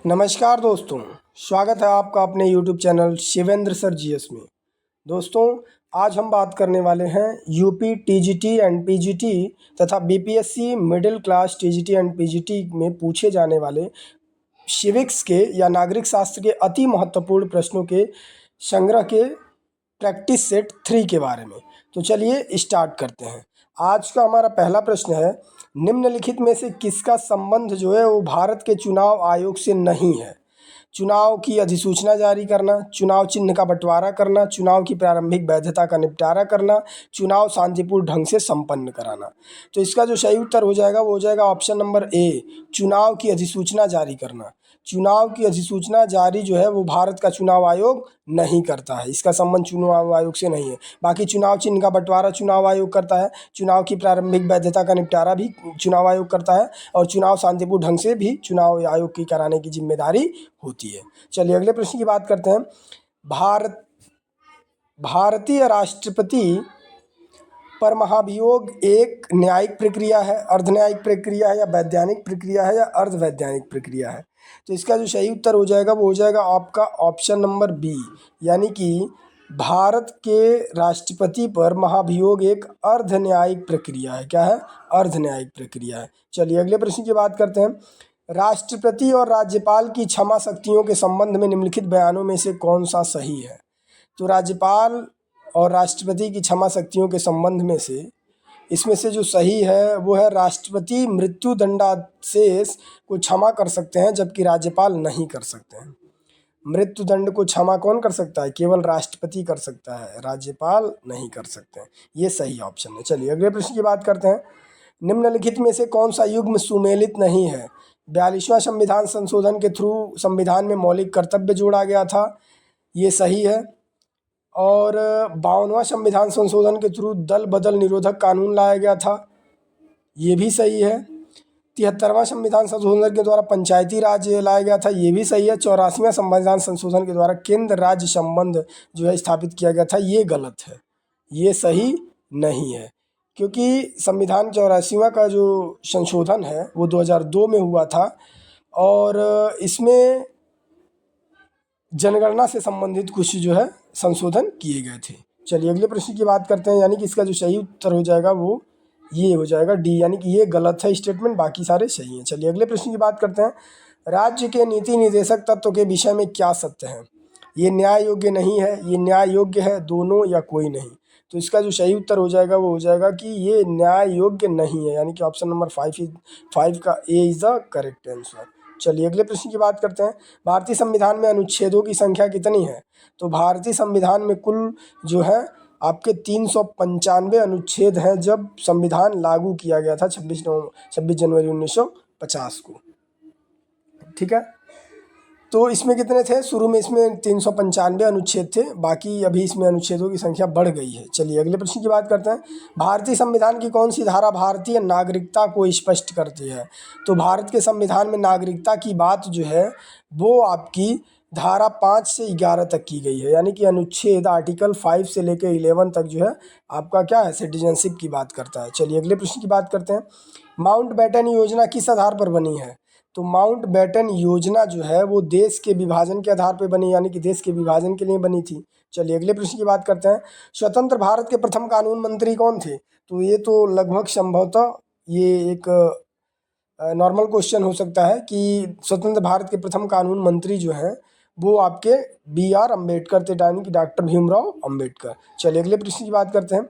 नमस्कार दोस्तों, स्वागत है आपका अपने YouTube channel Shivendra sir GS में। दोस्तों, आज हम बात करने वाले हैं यूपी टीजीटी एंड पीजीटी तथा BPSC middle class TGT and PGT में पूछे जाने वाले सिविक्स के या नागरिक शास्त्र के अति महत्वपूर्ण प्रश्नों के संग्रह के प्रैक्टिस सेट 3 के बारे में। तो चलिए स्टार्ट करते हैं। आज का हमारा पहला प्रश्न है, निम्नलिखित में से किसका संबंध जो है वो भारत के चुनाव आयोग से नहीं है? चुनाव की अधिसूचना जारी करना, चुनाव चिन्ह का बंटवारा करना, चुनाव की प्रारंभिक वैधता का निपटारा करना, चुनाव शांतिपूर्ण ढंग से संपन्न कराना। तो इसका जो सही उत्तर हो जाएगा वो हो जाएगा ऑप्शन नंबर ए, चुनाव की अधिसूचना जारी करना। चुनाव की अधिसूचना जारी जो है वो भारत का चुनाव आयोग नहीं करता है, इसका संबंध चुनाव आयोग से नहीं है। बाकी चुनाव चिन्ह का बंटवारा चुनाव आयोग करता है, चुनाव की प्रारंभिक वैधता का निपटारा भी चुनाव आयोग करता है और चुनाव शांतिपूर्ण ढंग से भी चुनाव आयोग की कराने की जिम्मेदारी होती है। चलिए अगले प्रश्न की बात करते हैं। भारतीय राष्ट्रपति पर महाभियोग एक न्यायिक प्रक्रिया है, अर्धन्यायिक प्रक्रिया है या वैधानिक प्रक्रिया है या अर्धवैधानिक प्रक्रिया है? तो इसका जो सही उत्तर हो जाएगा वो हो जाएगा आपका ऑप्शन नंबर बी, यानी कि भारत के राष्ट्रपति पर महाभियोग एक अर्धन्यायिक प्रक्रिया है। क्या है? अर्धन्यायिक प्रक्रिया है। चलिए अगले प्रश्न की बात करते हैं। राष्ट्रपति और राज्यपाल की क्षमा शक्तियों के संबंध में निम्नलिखित बयानों में से कौन सा सही है? तो राज्यपाल और राष्ट्रपति की क्षमा शक्तियों के संबंध में से इसमें से जो सही है वो है, राष्ट्रपति मृत्यु दंडादेश को क्षमा कर सकते हैं जबकि राज्यपाल नहीं कर सकते हैं। मृत्यु दंड को क्षमा कौन कर सकता है? केवल राष्ट्रपति कर सकता है, राज्यपाल नहीं कर सकते हैं। ये सही ऑप्शन है। चलिए अगले प्रश्न की बात करते हैं। निम्नलिखित में से कौन सा युग्म सुमेलित नहीं है? 42वां संविधान संशोधन के थ्रू संविधान में मौलिक कर्तव्य जोड़ा गया था, ये सही है। और 52वां संविधान संशोधन के थ्रू दल बदल निरोधक कानून लाया गया था, ये भी सही है। 73वां संविधान संशोधन के द्वारा पंचायती राज लाया गया था, ये भी सही है। 84वां संविधान संशोधन के द्वारा केंद्र राज्य संबंध जो है स्थापित किया गया था, ये गलत है, ये सही नहीं है। क्योंकि संविधान 84वां का जो संशोधन है वो 2002 में हुआ था और इसमें जनगणना से संबंधित कुछ जो है संशोधन किए गए थे। चलिए अगले प्रश्न की बात करते हैं, यानी कि इसका जो सही उत्तर हो जाएगा वो ये हो जाएगा डी, यानी कि ये गलत है स्टेटमेंट, बाकी सारे सही हैं। चलिए अगले प्रश्न की बात करते हैं। राज्य के नीति निर्देशक तत्व के विषय में क्या सत्य है? ये न्याय योग्य नहीं है, ये न्याय योग्य है, दोनों या कोई नहीं? तो इसका जो सही उत्तर हो जाएगा वो हो जाएगा कि ये न्याय योग्य नहीं है, यानी कि ऑप्शन नंबर 5 का ए इज द करेक्ट आंसर। चलिए अगले प्रश्न की बात करते हैं। भारतीय संविधान में अनुच्छेदों की संख्या कितनी है? तो भारतीय संविधान में कुल जो है आपके 395 अनुच्छेद हैं जब संविधान लागू किया गया था 26 जनवरी 1950 को। ठीक है, तो इसमें कितने थे? शुरू में इसमें 395 अनुच्छेद थे, बाकी अभी इसमें अनुच्छेदों की संख्या बढ़ गई है। चलिए अगले प्रश्न की बात करते हैं। भारतीय संविधान की कौन सी धारा भारतीय नागरिकता को स्पष्ट करती है? तो भारत के संविधान में नागरिकता की बात जो है वो आपकी धारा 5 से 11 तक की गई है, यानी कि अनुच्छेद आर्टिकल 5 से लेकर 11 तक जो है आपका क्या है, सिटीजनशिप की बात करता है। चलिए अगले प्रश्न की बात करते हैं। माउंट बैटन योजना किस आधार पर बनी है? तो माउंट बैटन योजना जो है वो देश के विभाजन के आधार पर बनी, यानी कि देश के विभाजन के लिए बनी थी। चलिए अगले प्रश्न की बात करते हैं। स्वतंत्र भारत के प्रथम कानून मंत्री कौन थे? तो ये तो लगभग संभवतः ये एक नॉर्मल क्वेश्चन हो सकता है कि स्वतंत्र भारत के प्रथम कानून मंत्री जो हैं वो आपके BR अम्बेडकर थे, यानी कि डॉक्टर भीमराव अम्बेडकर। चलिए अगले प्रश्न की बात करते हैं।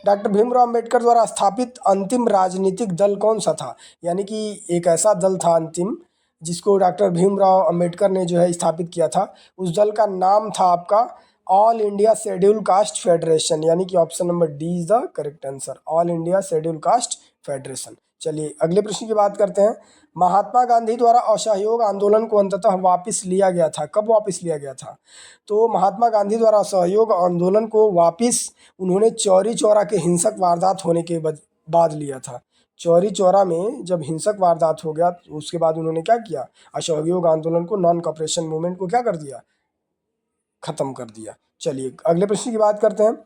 डॉक्टर भीमराव अम्बेडकर द्वारा स्थापित अंतिम राजनीतिक दल कौन सा था? यानी कि एक ऐसा दल था अंतिम जिसको डॉक्टर भीमराव अम्बेडकर ने जो है स्थापित किया था, उस दल का नाम था आपका all India schedule caste federation, यानी कि option number D is the correct answer, all India schedule caste federation. चलिए अगले प्रश्न की बात करते हैं। महात्मा गांधी द्वारा असहयोग आंदोलन को अंततः वापस लिया गया था, कब वापस लिया गया था? तो महात्मा गांधी द्वारा असहयोग आंदोलन को वापस उन्होंने चौरी चौरा के हिंसक वारदात होने के बाद लिया था। चौरी चौरा में जब हिंसक वारदात हो गया तो उसके बाद उन्होंने क्या किया, असहयोग आंदोलन को, नॉन कॉपरेशन मूवमेंट को क्या कर दिया, खत्म कर दिया। चलिए अगले प्रश्न की बात करते हैं।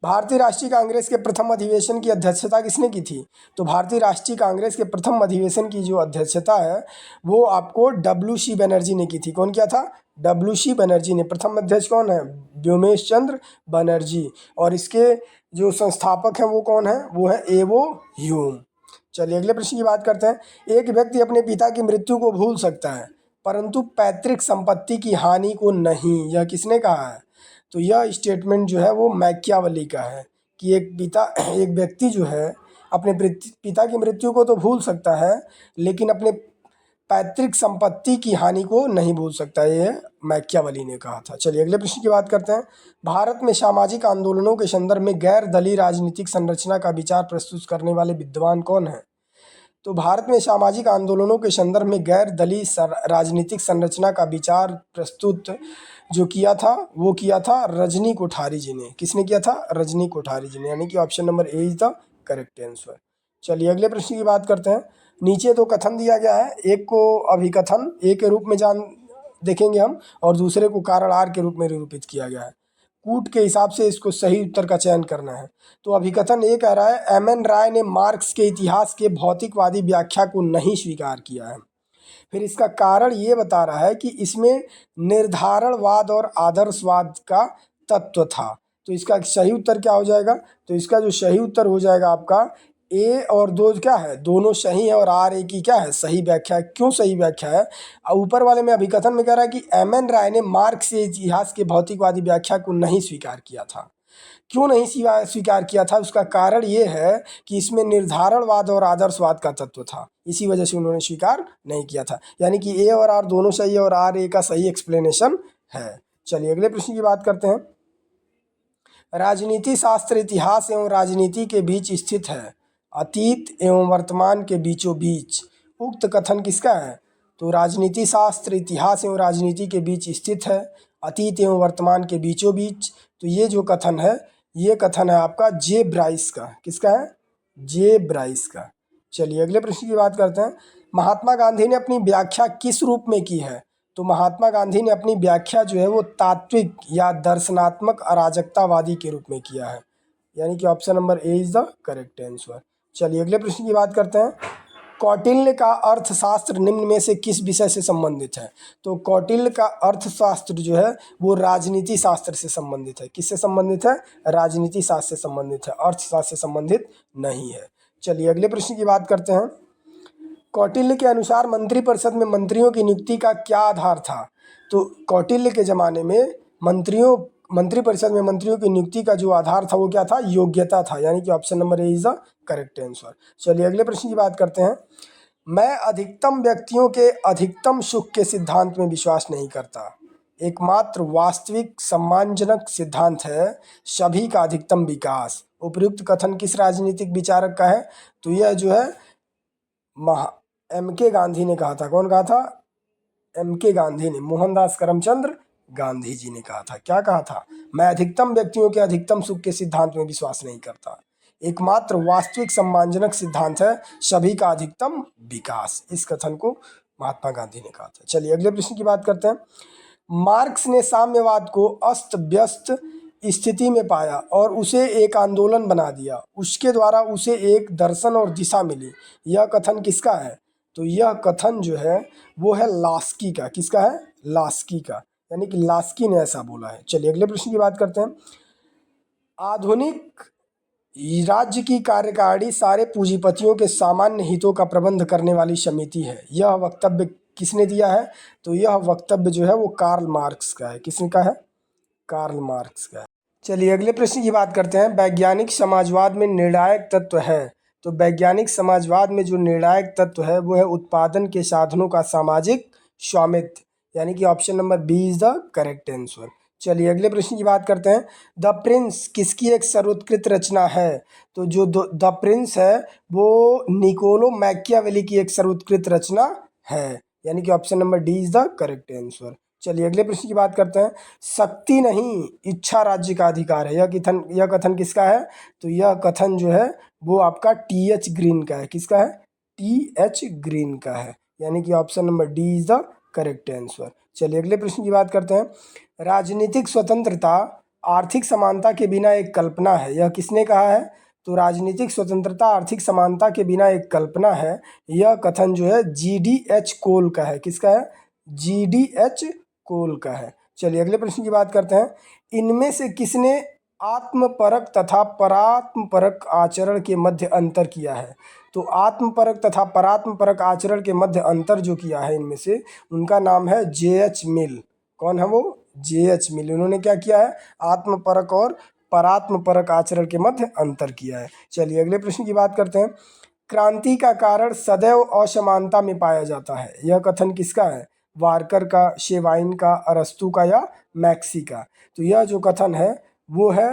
भारतीय राष्ट्रीय कांग्रेस के प्रथम अधिवेशन की अध्यक्षता किसने की थी? तो भारतीय राष्ट्रीय कांग्रेस के प्रथम अधिवेशन की जो अध्यक्षता है वो आपको डब्ल्यू.सी. बनर्जी ने की थी। कौन किया था? डब्ल्यू.सी. बनर्जी ने। प्रथम अध्यक्ष कौन है? व्योमेश चंद्र बनर्जी। और इसके जो संस्थापक हैं वो कौन है? वो है एवो ह्यूम। चलिए अगले प्रश्न की बात करते हैं। एक व्यक्ति अपने पिता की मृत्यु को भूल सकता है परंतु पैतृक संपत्ति की हानि को नहीं, यह किसने कहा है? तो यह स्टेटमेंट जो है वो मैकियावेली का है कि एक व्यक्ति जो है अपने पिता की मृत्यु को तो भूल सकता है लेकिन अपने पैतृक संपत्ति की हानि को नहीं भूल सकता, ये मैकियावेली ने कहा था। चलिए अगले प्रश्न की बात करते हैं। भारत में सामाजिक आंदोलनों के संदर्भ में गैर दलीय राजनीतिक संरचना का विचार प्रस्तुत करने वाले विद्वान कौन है? तो भारत में सामाजिक आंदोलनों के संदर्भ में गैर दलीय राजनीतिक संरचना का विचार प्रस्तुत जो किया था वो किया था रजनी कोठारी जी ने। किसने किया था? रजनी कोठारी जी ने, यानी कि option number A is the correct answer. चलिए अगले प्रश्न की बात करते हैं। नीचे दो कथन दिया गया है, एक को अभिकथन ए के रूप में देखेंगे हम और दूसरे को कारण आर के रूप में निरूपित किया गया है। कूट के हिसाब से इसको सही उत्तर का चयन करना है। तो अभिकथन ये कह रहा है एम.एन. राय ने मार्क्स के इतिहास के भौतिकवादी व्याख्या को नहीं स्वीकार किया है। फिर इसका कारण ये बता रहा है कि इसमें निर्धारणवाद और आदर्शवाद का तत्व था। तो इसका सही उत्तर क्या हो जाएगा? तो इसका जो सही उत्तर हो जाएगा आपका ए और दो क्या है, दोनों सही है और आर ए की क्या है, सही व्याख्या है। क्यों सही व्याख्या है? ऊपर वाले में अभिकथन में कह रहा है कि एम.एन. राय ने मार्क्स के इतिहास के भौतिकवादी व्याख्या को नहीं स्वीकार किया था। क्यों नहीं स्वीकार किया था? उसका कारण ये है कि इसमें निर्धारणवाद और आदर्शवाद का तत्व था, इसी वजह से उन्होंने स्वीकार नहीं किया था। यानी कि ए और आर दोनों सही है और आर ए का सही एक्सप्लेनेशन है। चलिए अगले प्रश्न की बात करते हैं। राजनीति शास्त्र इतिहास एवं राजनीति के बीच स्थित है, अतीत एवं वर्तमान के बीचों बीच। उक्त कथन किसका है? तो राजनीति शास्त्र इतिहास एवं राजनीति के बीच स्थित है, अतीत एवं वर्तमान के बीचों बीच। तो ये जो कथन है ये कथन है आपका जे ब्राइस का। किसका है? जे ब्राइस का। चलिए अगले प्रश्न की बात करते हैं। महात्मा गांधी ने अपनी व्याख्या किस रूप में की है? तो महात्मा गांधी ने अपनी व्याख्या जो है वो तात्विक या दर्शनात्मक अराजकतावादी के रूप में किया है, यानी कि option number A is the correct answer. चलिए अगले प्रश्न की बात करते हैं। कौटिल्य का अर्थशास्त्र निम्न में से किस विषय से संबंधित है? तो कौटिल्य का अर्थशास्त्र जो है वो राजनीति शास्त्र से संबंधित है। किससे संबंधित है? राजनीति शास्त्र से संबंधित है, अर्थशास्त्र से संबंधित नहीं है। चलिए अगले प्रश्न की बात करते हैं। कौटिल्य के अनुसार मंत्रिपरिषद में मंत्रियों की नियुक्ति का क्या आधार था? तो कौटिल्य के ज़माने में मंत्रिपरिषद में मंत्रियों की नियुक्ति का जो आधार था वो क्या था? योग्यता था, यानी कि option number A is the correct answer. चलिए अगले प्रश्न की बात करते हैं। मैं अधिकतम व्यक्तियों के अधिकतम सुख के सिद्धांत में विश्वास नहीं करता, एकमात्र वास्तविक सम्मानजनक सिद्धांत है सभी का अधिकतम विकास। उपयुक्त कथन किस राजनीतिक विचारक का है? तो यह जो है एम.के. गांधी ने कहा था। कौन कहा था? एम.के. गांधी ने, मोहनदास करमचंद गांधी जी ने कहा था। क्या कहा था? मैं अधिकतम व्यक्तियों के अधिकतम सुख के सिद्धांत में विश्वास नहीं करता, एकमात्र वास्तविक सम्मानजनक सिद्धांत है सभी का अधिकतम विकास। इस कथन को महात्मा गांधी ने कहा था। चलिए अगले प्रश्न की बात करते हैं। मार्क्स ने साम्यवाद को अस्त व्यस्त स्थिति में पाया और उसे एक आंदोलन बना दिया, उसके द्वारा उसे एक दर्शन और दिशा मिली। यह कथन किसका है? तो यह कथन जो है वो है लास्की का। किसका है? लास्की का, यानी कि लास्की ने ऐसा बोला है। चलिए अगले प्रश्न की बात करते हैं। आधुनिक राज्य की कार्यकारिणी सारे पूंजीपतियों के सामान्य हितों का प्रबंध करने वाली समिति है। यह वक्तव्य किसने दिया है? तो यह वक्तव्य जो है वो कार्ल मार्क्स का है। किसने का है? कार्ल मार्क्स का है। चलिए अगले प्रश्न की बात करते हैं। वैज्ञानिक समाजवाद में निर्णायक तत्व है। तो वैज्ञानिक समाजवाद में जो निर्णायक तत्व है वो है उत्पादन के साधनों का सामाजिक स्वामित्व, यानी कि option number B is the correct answer. चलिए अगले प्रश्न की बात करते हैं। द प्रिंस किसकी एक सर्वोत्कृष्ट रचना है? तो जो द प्रिंस है वो निकोलो मैकियावेली की एक सर्वोत्कृष्ट रचना है, यानी कि option number D is the correct answer. चलिए अगले प्रश्न की बात करते हैं। शक्ति नहीं इच्छा राज्य का अधिकार है, यह कथन किसका है? तो यह कथन जो है वो आपका टी.एच. ग्रीन का है। किसका है? टी.एच. ग्रीन का है, यानी कि option number D is the correct answer. चलिए अगले प्रश्न की बात करते हैं। राजनीतिक स्वतंत्रता आर्थिक समानता के बिना एक कल्पना है। यह किसने कहा है? तो राजनीतिक स्वतंत्रता आर्थिक समानता के बिना एक कल्पना है। यह कथन जो है GDH कोल का है। किसका है? GDH कोल का है। चलिए अगले प्रश्न की बात करते हैं। इनमें से किसने आत्मपरक तथा परात्मपरक आचरण के मध्य अंतर किया है? तो आत्मपरक तथा परात्मपरक आचरण के मध्य अंतर जो किया है इनमें से, उनका नाम है JH मिल। कौन है वो? JH मिल। उन्होंने क्या किया है? आत्मपरक और परात्मपरक आचरण के मध्य अंतर किया है। चलिए अगले प्रश्न की बात करते हैं। क्रांति का कारण सदैव असमानता में पाया जाता है। यह कथन किसका है? वारकर का, शेवाइन का, अरस्तू का या मैक्सी का? तो यह जो कथन है वो है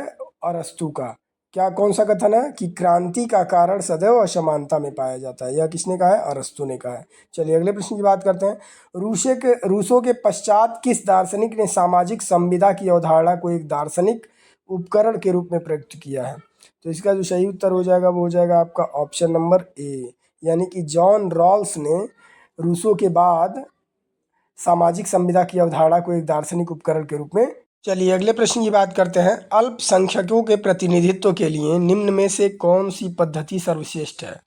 अरस्तू का। क्या कौन सा कथन है? कि क्रांति का कारण सदैव असमानता में पाया जाता है। यह किसने कहा है? अरस्तू ने कहा है। चलिए अगले प्रश्न की बात करते हैं। रूसों के पश्चात किस दार्शनिक ने सामाजिक संविदा की अवधारणा को एक दार्शनिक उपकरण के रूप में प्रकट किया है? तो इसका जो सही उत्तर हो जाएगा वो हो जाएगा आपका ऑप्शन नंबर ए, यानी कि जॉन रॉल्स ने रूसो के बाद सामाजिक संविदा की अवधारणा को एक दार्शनिक उपकरण के रूप में। चलिए अगले प्रश्न की बात करते हैं। अल्पसंख्यकों के प्रतिनिधित्व के लिए निम्न में से कौन सी पद्धति सर्वश्रेष्ठ है?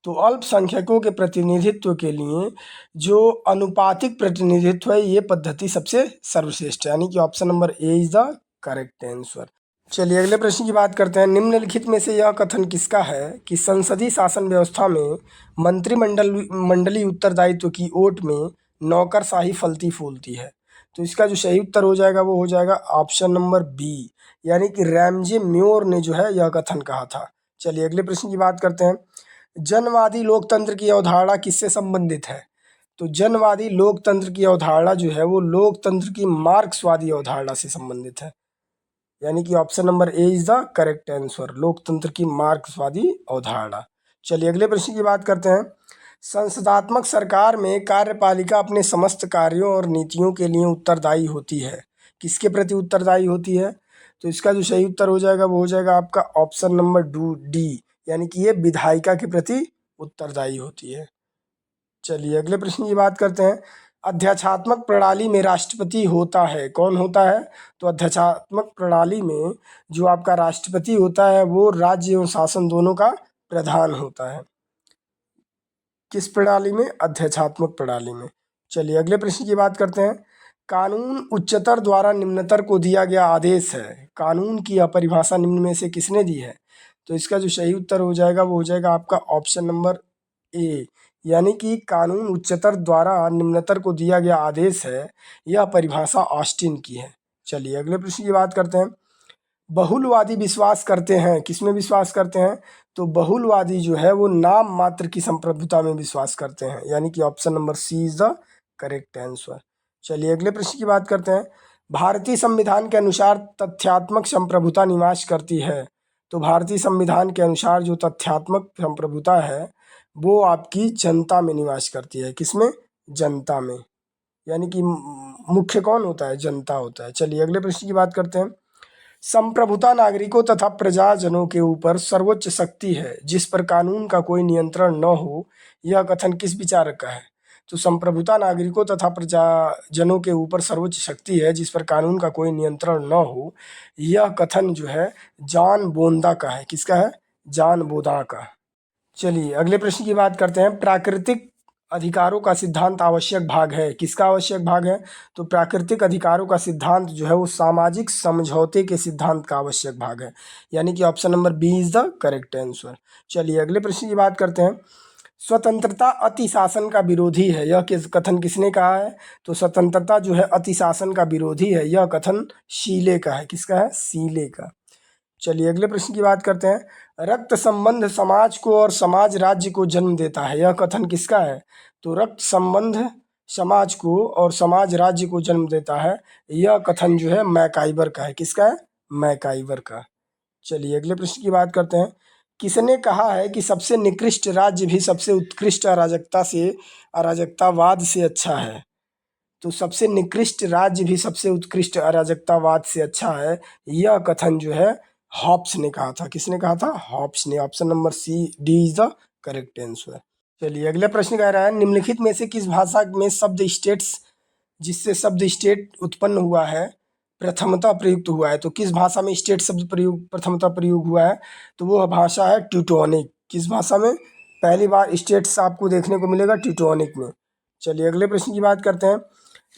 तो अल्पसंख्यकों के प्रतिनिधित्व के लिए जो अनुपातिक प्रतिनिधित्व है ये पद्धति सबसे सर्वश्रेष्ठ है, यानी कि option number A is the correct answer. चलिए अगले प्रश्न की बात करते हैं। निम्नलिखित में से यह कथन किसका है कि संसदीय शासन व्यवस्था में मंडलीय उत्तरदायित्व की ओट में नौकरशाही फलती फूलती है? तो इसका जो सही उत्तर हो जाएगा वो हो जाएगा ऑप्शन नंबर बी, यानी कि रैमजे म्योर ने जो है यह कथन कहा था। चलिए अगले प्रश्न की बात करते हैं। जनवादी लोकतंत्र की अवधारणा किससे संबंधित है? तो जनवादी लोकतंत्र की अवधारणा जो है वो लोकतंत्र की मार्क्सवादी अवधारणा से संबंधित है, यानी कि option number A is the correct answer, लोकतंत्र की मार्क्सवादी अवधारणा। चलिए अगले प्रश्न की बात करते हैं। संसदात्मक सरकार में कार्यपालिका अपने समस्त कार्यों और नीतियों के लिए उत्तरदायी होती है। किसके प्रति उत्तरदायी होती है? तो इसका जो सही उत्तर हो जाएगा वो हो जाएगा आपका ऑप्शन नंबर डी, यानी कि ये विधायिका के प्रति उत्तरदायी होती है। चलिए अगले प्रश्न की बात करते हैं। अध्यक्षात्मक प्रणाली में राष्ट्रपति होता है, कौन होता है? तो अध्यक्षात्मक प्रणाली में जो आपका राष्ट्रपति होता है वो राज्य एवं शासन दोनों का प्रधान होता है। किस प्रणाली में? अध्यक्षात्मक प्रणाली में। चलिए अगले प्रश्न की बात करते हैं। कानून उच्चतर द्वारा निम्नतर को दिया गया आदेश है। कानून की यह परिभाषा निम्न में से किसने दी है? तो इसका जो सही उत्तर हो जाएगा वो हो जाएगा आपका ऑप्शन नंबर ए, यानी कि कानून उच्चतर द्वारा निम्नतर को दिया गया आदेश है, यह परिभाषा ऑस्टिन की है। चलिए अगले प्रश्न की बात करते हैं। बहुलवादी विश्वास करते हैं, किसमें विश्वास करते हैं? तो बहुलवादी जो है वो नाम मात्र की संप्रभुता में विश्वास करते हैं, यानी कि option number C is the correct answer. चलिए अगले प्रश्न की बात करते हैं। भारतीय संविधान के अनुसार तथ्यात्मक संप्रभुता निवास करती है। तो भारतीय संविधान के अनुसार जो तथ्यात्मक संप्रभुता है वो आपकी जनता में निवास करती है। किसमें? जनता में, यानी कि मुख्य कौन होता है? जनता होता है। चलिए अगले प्रश्न की बात करते हैं। संप्रभुता नागरिकों तथा प्रजाजनों के ऊपर सर्वोच्च शक्ति है जिस पर कानून का कोई नियंत्रण न हो, यह कथन किस विचारक का है? तो संप्रभुता नागरिकों तथा प्रजाजनों के ऊपर सर्वोच्च शक्ति है जिस पर कानून का कोई नियंत्रण न हो, यह कथन जो है जॉन बोंदा का है। किसका है? जॉन बोंदा का। चलिए अगले प्रश्न की बात करते हैं। प्राकृतिक अधिकारों का सिद्धांत आवश्यक भाग है, किसका आवश्यक भाग है? तो प्राकृतिक अधिकारों का सिद्धांत जो है वो सामाजिक समझौते के सिद्धांत का आवश्यक भाग है, यानी कि option number B is the correct answer. चलिए अगले प्रश्न की बात करते हैं। स्वतंत्रता अतिशासन का विरोधी है, यह कथन किसने कहा है? तो स्वतंत्रता जो है अतिशासन का विरोधी है, यह कथन शीले का है। किसका है? शीले का। चलिए अगले प्रश्न की बात करते हैं। रक्त संबंध समाज को और समाज राज्य को जन्म देता है, यह कथन किसका है? तो रक्त संबंध समाज को और समाज राज्य को जन्म देता है, यह कथन जो है मैकाइवर का है। किसका है? मैकाइवर का। चलिए अगले प्रश्न की बात करते हैं। किसने कहा है कि सबसे निकृष्ट राज्य भी सबसे उत्कृष्ट अराजकतावाद से अच्छा है? तो सबसे निकृष्ट राज्य भी सबसे उत्कृष्ट अराजकतावाद से अच्छा है, यह कथन जो है हॉब्स ने कहा था। किसने कहा था? हॉब्स ने। Option number C D is the correct answer. चलिए अगले प्रश्न कह रहा है। निम्नलिखित में से किस भाषा में शब्द स्टेट्स, जिससे शब्द स्टेट उत्पन्न हुआ है, प्रथमतः प्रयुक्त हुआ है। तो किस भाषा में स्टेट शब्द प्रथमतः प्रयोग हुआ है? तो वो भाषा है ट्यूटोनिक। किस भाषा में पहली बार स्टेट्स आपको देखने को मिलेगा? ट्यूटोनिक में। चलिए अगले प्रश्न की बात करते हैं।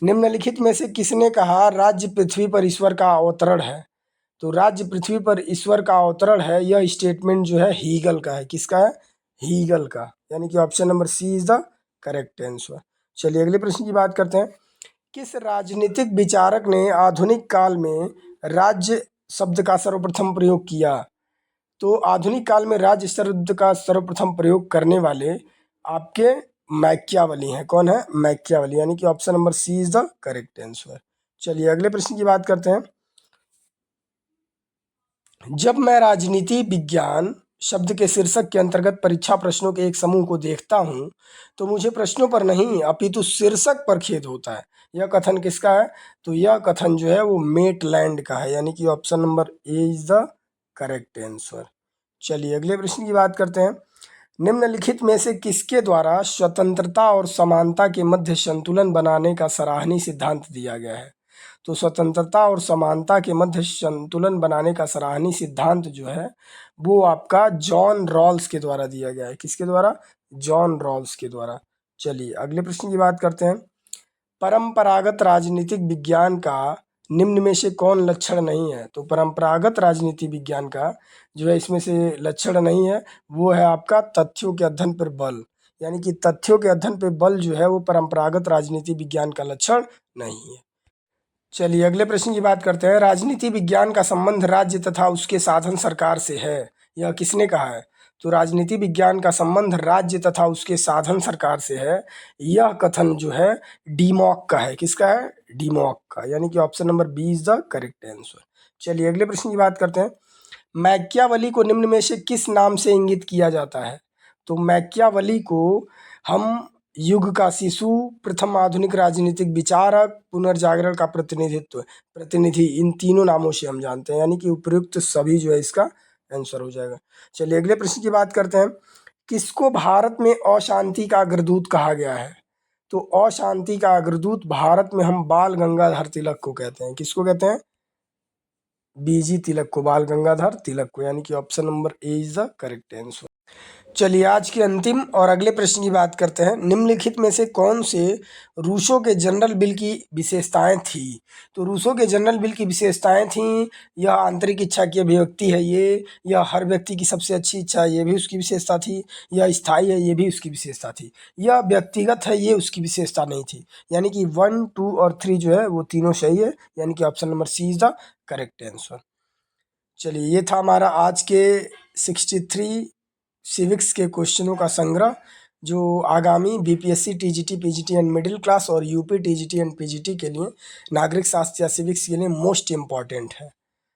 निम्नलिखित में से किसने कहा राज्य पृथ्वी पर ईश्वर का अवतरण है? तो राज्य पृथ्वी पर ईश्वर का अवतरण है, यह स्टेटमेंट जो है हीगल का है। किसका है? हीगल का, यानी कि option number C is the correct answer. चलिए अगले प्रश्न की बात करते हैं। किस राजनीतिक विचारक ने आधुनिक काल में राज्य शब्द का सर्वप्रथम प्रयोग किया? तो आधुनिक काल में राज्य शब्द का सर्वप्रथम प्रयोग करने वाले आपके मैकियावली हैं। कौन है? मैकियावली, यानी कि option number C is the correct answer. चलिए अगले प्रश्न की बात करते हैं। जब मैं राजनीति विज्ञान शब्द के शीर्षक के अंतर्गत परीक्षा प्रश्नों के एक समूह को देखता हूँ तो मुझे प्रश्नों पर नहीं अपितु शीर्षक पर खेद होता है। यह कथन किसका है? तो यह कथन जो है वो मेटलैंड का है, यानी कि option number A is the correct answer. चलिए अगले प्रश्न की बात करते हैं। निम्नलिखित में से किसके द्वारा स्वतंत्रता और समानता के मध्य संतुलन बनाने का सराहनीय सिद्धांत दिया गया है? तो स्वतंत्रता और समानता के मध्य संतुलन बनाने का सराहनीय सिद्धांत जो है वो आपका जॉन रॉल्स के द्वारा दिया गया है। किसके द्वारा? जॉन रॉल्स के द्वारा। चलिए अगले प्रश्न की बात करते हैं। परंपरागत राजनीतिक विज्ञान का निम्न में से कौन लक्षण नहीं है? तो परंपरागत राजनीति विज्ञान का जो है इसमें से लक्षण नहीं है, वो है आपका तथ्यों के अध्ययन पर बल, यानी कि तथ्यों के अध्ययन पर बल जो है वो परंपरागत राजनीति विज्ञान का लक्षण नहीं है। चलिए अगले प्रश्न की बात करते हैं। राजनीति विज्ञान का संबंध राज्य तथा उसके साधन सरकार से है, यह किसने कहा है? तो राजनीति विज्ञान का संबंध राज्य तथा उसके साधन सरकार से है, यह कथन जो है डीमॉक का है। किसका है? डीमॉक का, यानी कि option number B is the correct answer. चलिए अगले प्रश्न की बात करते हैं। मैकियावली को निम्न में से किस नाम से इंगित किया जाता है? तो मैकियावली को हम युग का शिशु, प्रथम आधुनिक राजनीतिक विचारक, पुनर्जागरण का प्रतिनिधि, इन तीनों नामों से हम जानते हैं, यानी कि उपयुक्त सभी जो है इसका आंसर हो जाएगा। चलिए अगले प्रश्न की बात करते हैं। किसको भारत में अशांति का अग्रदूत कहा गया है? तो अशांति का अग्रदूत भारत में हम बाल गंगाधर तिलक को कहते हैं। किसको कहते हैं? बीजी तिलक को, बाल गंगाधर तिलक को, यानी कि option number A is the correct answer. चलिए आज की अंतिम और अगले प्रश्न की बात करते हैं। निम्नलिखित में से कौन से रूसो के जनरल बिल की विशेषताएं थी? तो रूसो के जनरल बिल की विशेषताएं थी, यह आंतरिक इच्छा की अभिव्यक्ति है, यह हर व्यक्ति की सबसे अच्छी इच्छा है, ये भी उसकी विशेषता थी, यह स्थायी है, ये भी उसकी विशेषता थी, यह व्यक्तिगत है, ये उसकी विशेषता नहीं थी। यानी कि 1, 2 और 3 जो है वो तीनों सही है, यानी कि option number C is the correct answer. चलिए ये था हमारा आज के 63 सिविक्स के क्वेश्चनों का संग्रह, जो आगामी BPSC, TGT, PGT and middle class और यूपी, टीजीटी एंड पीजीटी के लिए नागरिक शास्त्र या सिविक्स के लिए मोस्ट इम्पॉर्टेंट है।